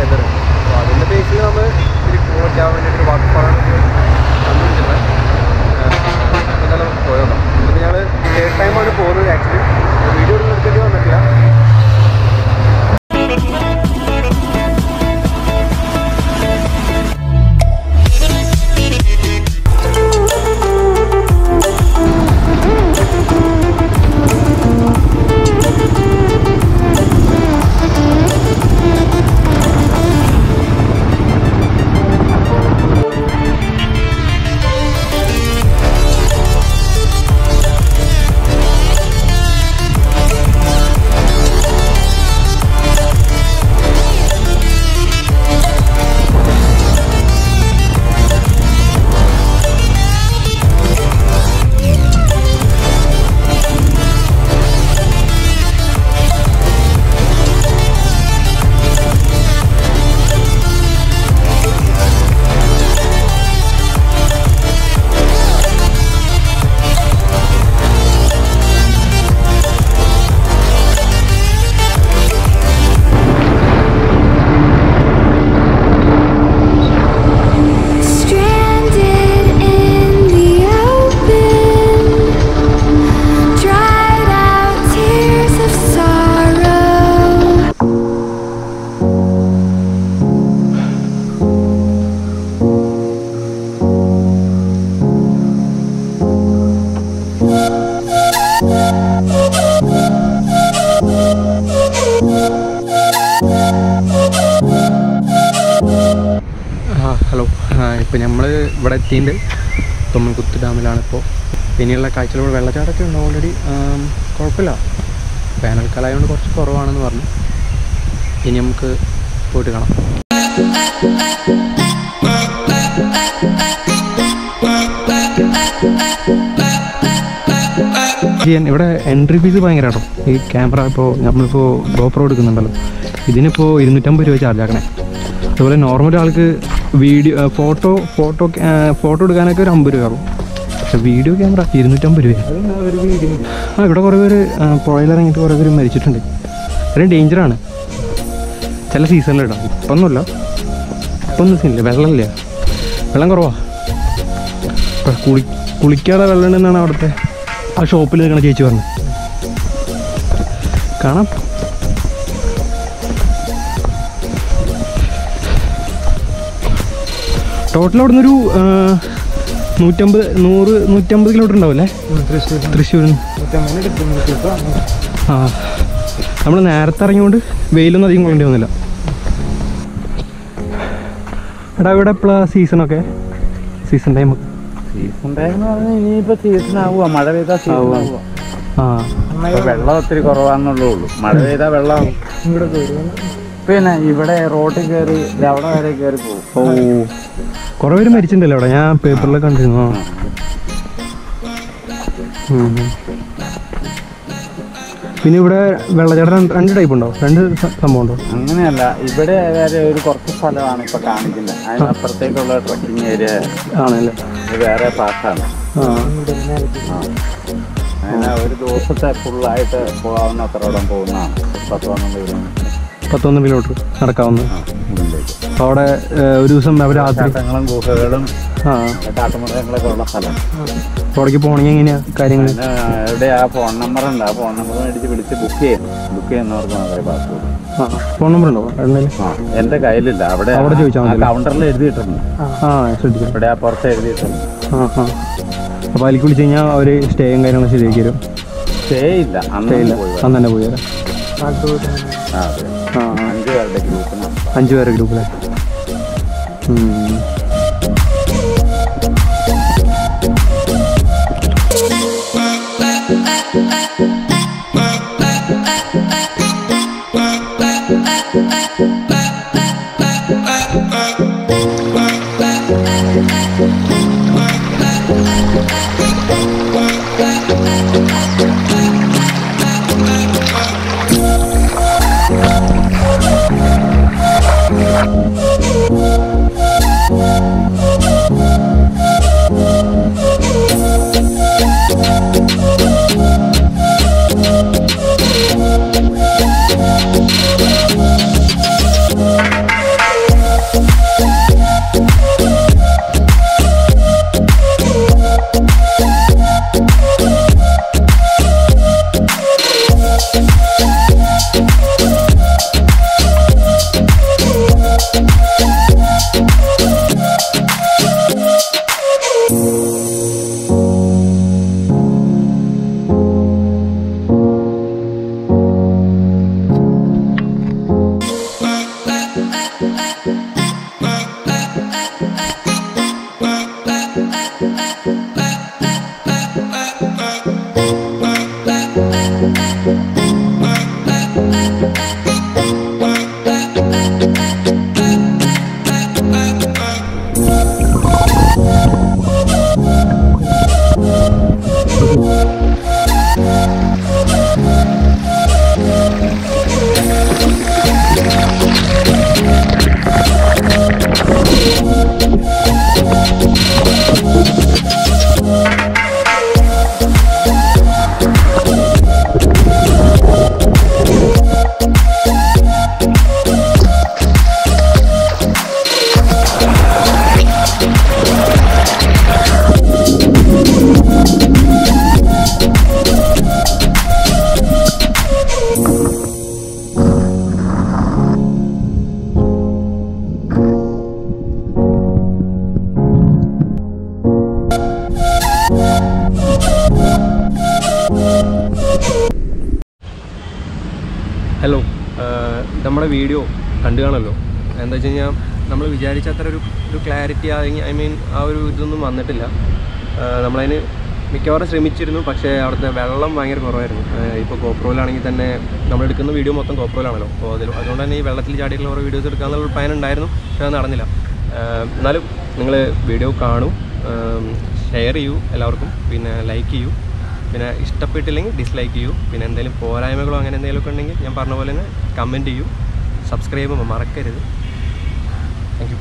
എതിർ. അപ്പോൾ അതിൻ്റെ ബേസിൽ നമ്മൾ ഇതിൽ പോകാൻ വേണ്ടിയിട്ട് വർക്ക് പറയാനൊക്കെ തന്നിട്ടുണ്ട്. എന്തായാലും പോയോക്കാം. അപ്പോൾ ഞങ്ങൾ ഡേ ടൈമാണ് പോകുന്നത്. ആക്ച്വലി വീഡിയോ ഒന്നും എടുക്കേണ്ടി വന്നിട്ടില്ല. ഹലോ, ഇപ്പോൾ നമ്മൾ ഇവിടെ എത്തിയിട്ടുണ്ട്. തൊമ്മൻകുത്ത് ഡാമിലാണ് ഇപ്പോൾ. പിന്നെയുള്ള കാഴ്ചകൾ വെള്ളച്ചാട്ടമൊക്കെ ഉണ്ട് ഓൾറെഡി. കുഴപ്പമില്ല, വേനൽക്കാലമായതുകൊണ്ട് കുറച്ച് കുറവാണെന്ന് പറഞ്ഞു. ഇനി നമുക്ക് പോയിട്ട് കാണാം. ഇവിടെ എൻട്രി ഫീസ് ഭയങ്കര കേട്ടോ. ഈ ക്യാമറ ഇപ്പോൾ നമ്മളിപ്പോൾ GoPro എടുക്കുന്നുണ്ടല്ലോ, ഇതിനിപ്പോൾ 250 രൂപ ചാർജ് ആക്കണേ. അതുപോലെ നോർമൽ ആൾക്ക് വീഡിയോ ഫോട്ടോ എടുക്കാനൊക്കെ ഒരു 50 രൂപ ആകും. പക്ഷെ വീഡിയോ ക്യാമറ 250 രൂപ. ഇവിടെ കുറേ പേര് പുഴയിലിറങ്ങിയിട്ട് കുറേ പേര് മരിച്ചിട്ടുണ്ട്. അത്രയും ഡേഞ്ചറാണ് ചില സീസണിലിടാം. ഇപ്പൊന്നുമില്ല, ഇപ്പൊന്നും സീനില്ല. വെള്ളമില്ല, വെള്ളം കുറവാണ്. ഇപ്പം കുളിക്കാതെ വെള്ളം ഉണ്ടെന്നാണ് അവിടുത്തെ ആ ഷോപ്പിൽ നിൽക്കണ ചേച്ചി പറഞ്ഞത്. കാണാം. ടോട്ടൽ അവിടെ നിന്നൊരു 150 കിലോമീറ്റർ ഉണ്ടാവില്ലേ തൃശ്ശൂരിൽ നിന്ന്? ആ, നമ്മൾ നേരത്തെ ഇറങ്ങിയോണ്ട് വെയിലൊന്നും അധികം കൊള്ളേണ്ടി വന്നില്ല. എടാ ഇവിടെ എപ്പോഴാണ് സീസൺ ടൈം? സീസൺ ടൈം എന്ന് പറഞ്ഞാൽ ഇനിയിപ്പോൾ സീസൺ ആവുക. മഴ പെയ്താൽ സീസൺ ആവുക. വെള്ളം ഒത്തിരി കുറവാണെന്നുള്ളൂ. മഴ പെയ്താൽ വെള്ളമാവും. ഇവിടെ പിന്നെ ഇവിടെ റോഡിൽ കയറി അവിടെ വരെ കയറി പോകും. ഓ, കുറേ പേര് മരിച്ചിട്ടുണ്ടല്ലോ അവിടെ, ഞാൻ പേപ്പറിലൊക്കെ കണ്ടിരുന്നു. പിന്നെ ഇവിടെ വെള്ളച്ചാട്ടം 2 ടൈപ്പ് ഉണ്ടോ? 2 സംഭവം ഉണ്ടോ? അങ്ങനെയല്ല, ഇവിടെ ഒരു കുറച്ച് സ്ഥലമാണ് ഇപ്പൊ കാണിക്കുന്നത്. അതിനപ്പുറത്തേക്കുള്ള ട്രക്കിംഗ് ഏരിയ ആണല്ലേ, വേറെ പാർട്ടാണ്. അങ്ങനെ ഒരു ദിവസത്തെ ഫുള്ളായിട്ട് പോകാവുന്ന അത്രോളം പോകുന്നതാണ്. 11 കിലോമീറ്റർ നടക്കാവുന്ന. അപ്പോൾ അവിടെ ഒരു ദിവസം അവർ രാത്രികളും ഗുഹകളും കാട്ടുമൃഗങ്ങളൊക്കെ ഉള്ള സ്ഥലം. അപ്പോൾ അവിടേക്ക് പോകണമെങ്കിൽ എങ്ങനെയാണ് കാര്യങ്ങൾ? ഇവിടെ ആ ഫോൺ നമ്പർ ഉണ്ട്. ആ ഫോൺ നമ്പർ മേടിച്ച് വിളിച്ച് ബുക്ക് ചെയ്യുന്നവർക്ക് മാത്രമേ പാസ്പോർട്ട്. ഫോൺ നമ്പർ ഉണ്ടോ? എൻ്റെ കയ്യിലില്ല. അവിടെ ചോദിച്ചാൽ മതി. കൗണ്ടറിൽ എഴുതിയിട്ടുണ്ട്. ശ്രദ്ധിച്ചു. ഇവിടെ ആ പുറത്ത് എഴുതിയിട്ടുണ്ട്. അപ്പോൾ അതിലേക്ക് വിളിച്ച് കഴിഞ്ഞാൽ അവർ സ്റ്റേയും കാര്യങ്ങളും ശരിയാക്കി തരും. സ്റ്റേ ഇല്ല, അന്ന് തന്നെ പോയി തരാം. 5 പേരുടെ ഗ്രൂപ്പിലെ. ഹലോ, നമ്മുടെ വീഡിയോ കണ്ടു കാണല്ലോ. എന്താ വെച്ച് കഴിഞ്ഞാൽ നമ്മൾ വിചാരിച്ച അത്ര ഒരു ക്ലാരിറ്റി ഐ മീൻ ആ ഒരു ഇതൊന്നും വന്നിട്ടില്ല. നമ്മളതിന് മിക്കവാറും ശ്രമിച്ചിരുന്നു, പക്ഷേ അവിടുത്തെ വെള്ളം ഭയങ്കര കുറവായിരുന്നു. ഇപ്പോൾ ഗോപ്രോയിലാണെങ്കിൽ തന്നെ നമ്മളെടുക്കുന്ന വീഡിയോ മൊത്തം ഗോപ്രോയിലാണല്ലോ. അപ്പോൾ അതുകൊണ്ട് തന്നെ ഈ വെള്ളത്തിൽ ചാടിയിട്ടുള്ള കുറേ വീഡിയോസ് എടുക്കാനുള്ള പ്ലാൻ ഉണ്ടായിരുന്നു, പക്ഷേ അത് നടന്നില്ല. എന്നാലും നിങ്ങൾ വീഡിയോ കാണും, ഷെയർ ചെയ്യൂ എല്ലാവർക്കും, പിന്നെ ലൈക്ക് ചെയ്യൂ, പിന്നെ ഇഷ്ടപ്പെട്ടില്ലെങ്കിൽ ഡിസ്ലൈക്ക് ചെയ്യൂ. പിന്നെ എന്തെങ്കിലും പോരായ്മകളോ അങ്ങനെ എന്തെങ്കിലുമൊക്കെ ഉണ്ടെങ്കിൽ ഞാൻ പറഞ്ഞ പോലെ തന്നെ കമൻറ്റ് ചെയ്യൂ. സബ്സ്ക്രൈബ് മറക്കരുത്. Thank you.